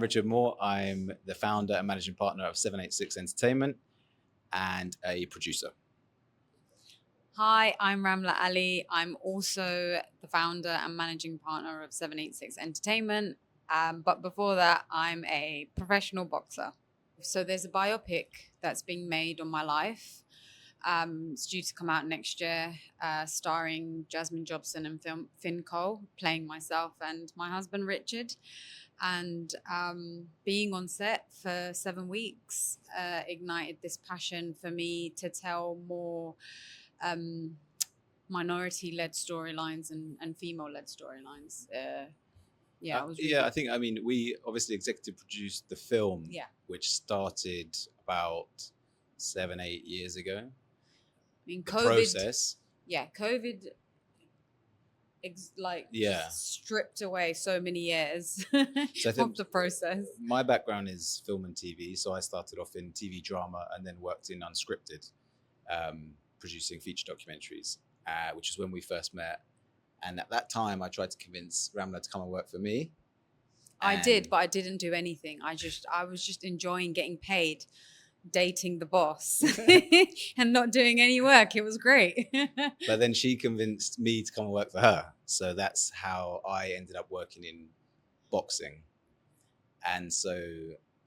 Richard Moore. I'm the founder and managing partner of 786 Entertainment and a producer. Hi, I'm Ramla Ali. I'm also the founder and managing partner of 786 Entertainment. But before that, I'm a professional boxer. So there's a biopic that's being made on my life. It's due to come out next year, starring Jasmine Jobson and Finn Cole, playing myself and my husband Richard. And being on set for 7 weeks ignited this passion for me to tell more minority-led storylines and female-led storylines. I think, we obviously executive produced the film, which started about 7-8 years ago. I mean, The COVID. process. Yeah, COVID. Stripped away so many years of the process. My background is film and TV, so I started off in TV drama and then worked in unscripted, producing feature documentaries, which is when we first met. And at that time, I tried to convince Ramla to come and work for me. I did, but I didn't do anything. I was just enjoying getting paid, dating the boss, and not doing any work. It was great. But then she convinced me to come and work for her. So that's how I ended up working in boxing. And so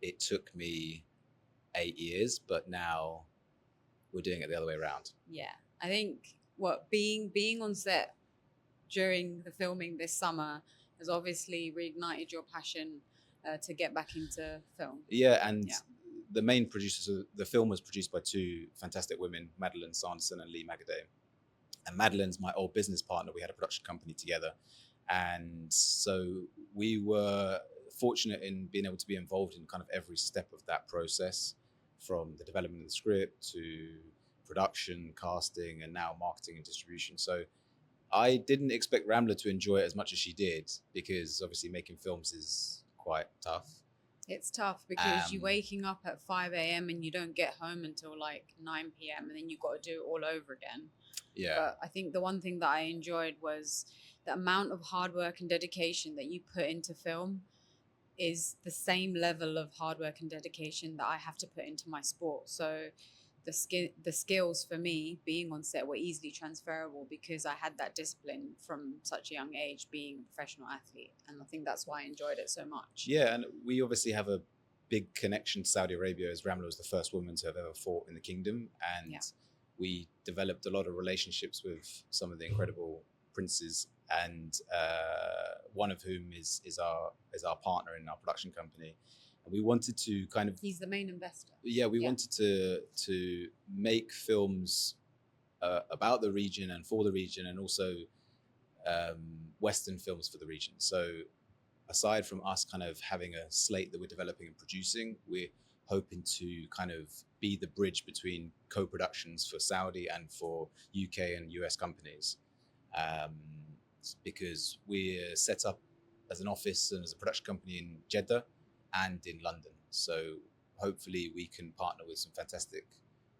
it took me 8 years, but now we're doing it the other way around. Yeah. I think being on set during the filming this summer has obviously reignited your passion to get back into film. The main producers of the film was produced by two fantastic women, Madeline Sanderson and Lee Magaday. And Madeline's my old business partner. We had a production company together. And so we were fortunate in being able to be involved in kind of every step of that process, from the development of the script to production, casting, and now marketing and distribution. So I didn't expect Ramla to enjoy it as much as she did, because obviously making films is quite tough. It's tough because you're waking up at 5 a.m. and you don't get home until like 9 p.m. and then you've got to do it all over again. Yeah. But I think the one thing that I enjoyed was the amount of hard work and dedication that you put into film is the same level of hard work and dedication that I have to put into my sport. So the skills for me being on set were easily transferable because I had that discipline from such a young age, being a professional athlete. And I think that's why I enjoyed it so much. Yeah, and we obviously have a big connection to Saudi Arabia, as Ramla was the first woman to have ever fought in the kingdom. And we developed a lot of relationships with some of the incredible princes, and one of whom is our partner in our production company. We wanted to kind of... He's the main investor. Yeah, we wanted to make films about the region and for the region, and also Western films for the region. So aside from us kind of having a slate that we're developing and producing, we're hoping to kind of be the bridge between co-productions for Saudi and for UK and US companies. Because we're set up as an office and as a production company in Jeddah and in London. So hopefully we can partner with some fantastic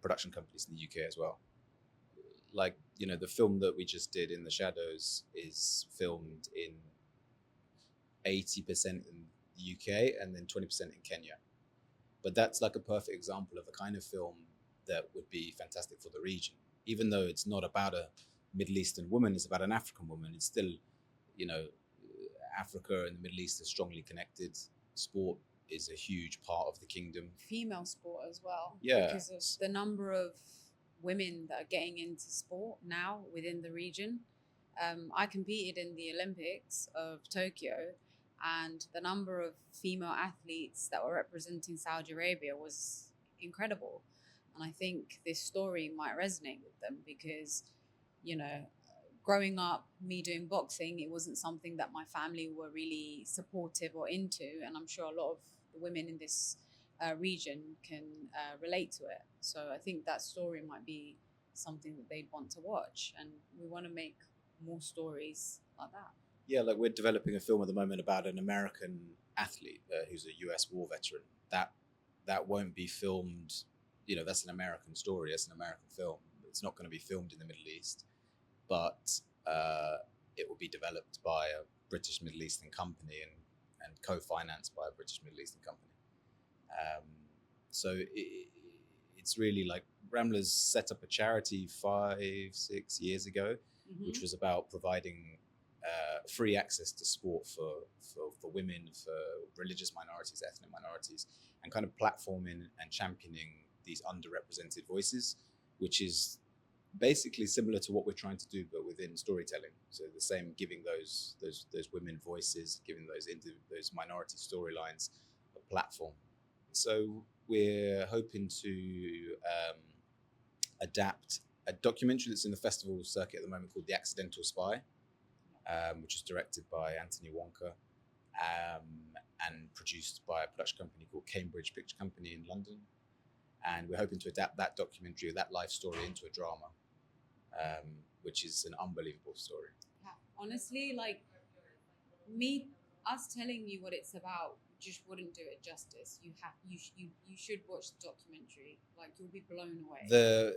production companies in the UK as well. Like, the film that we just did, In the Shadows, is filmed in 80% in the UK and then 20% in Kenya. But that's like a perfect example of the kind of film that would be fantastic for the region. Even though it's not about a Middle Eastern woman, it's about an African woman. It's still, Africa and the Middle East are strongly connected. Sport is a huge part of the kingdom. Female sport as well. Yeah. Because of the number of women that are getting into sport now within the region. I competed in the Olympics of Tokyo, and the number of female athletes that were representing Saudi Arabia was incredible. And I think this story might resonate with them because, growing up, me doing boxing, it wasn't something that my family were really supportive or into. And I'm sure a lot of the women in this region can relate to it. So I think that story might be something that they'd want to watch. And we want to make more stories like that. Yeah, like we're developing a film at the moment about an American athlete who's a US war veteran. That won't be filmed, that's an American story, that's an American film. It's not going to be filmed in the Middle East, but it will be developed by a British Middle Eastern company, and and co-financed by a British Middle Eastern company. So it's really like Ramla's set up a charity 5-6 years ago, which was about providing free access to sport for women, for religious minorities, ethnic minorities, and kind of platforming and championing these underrepresented voices, which is basically similar to what we're trying to do, but within storytelling. So the same, giving those women voices, giving those minority storylines a platform. So we're hoping to adapt a documentary that's in the festival circuit at the moment called The Accidental Spy, which is directed by Anthony Wonka, and produced by a production company called Cambridge Picture Company in London. And we're hoping to adapt that documentary, that life story, into a drama, which is an unbelievable story. Yeah. Honestly, like us telling you what it's about just wouldn't do it justice. You should watch the documentary. Like, you'll be blown away.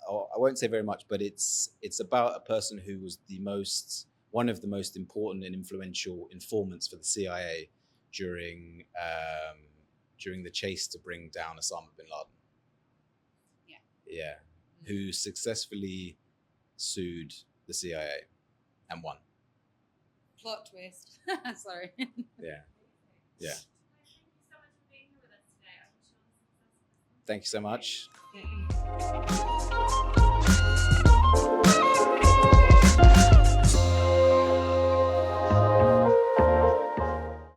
I won't say very much, but it's about a person who was one of the most important and influential informants for the CIA during the chase to bring down Osama bin Laden. Yeah. Who successfully sued the CIA and won. Plot twist. Sorry. Yeah. Thank you so much. Thank you so much.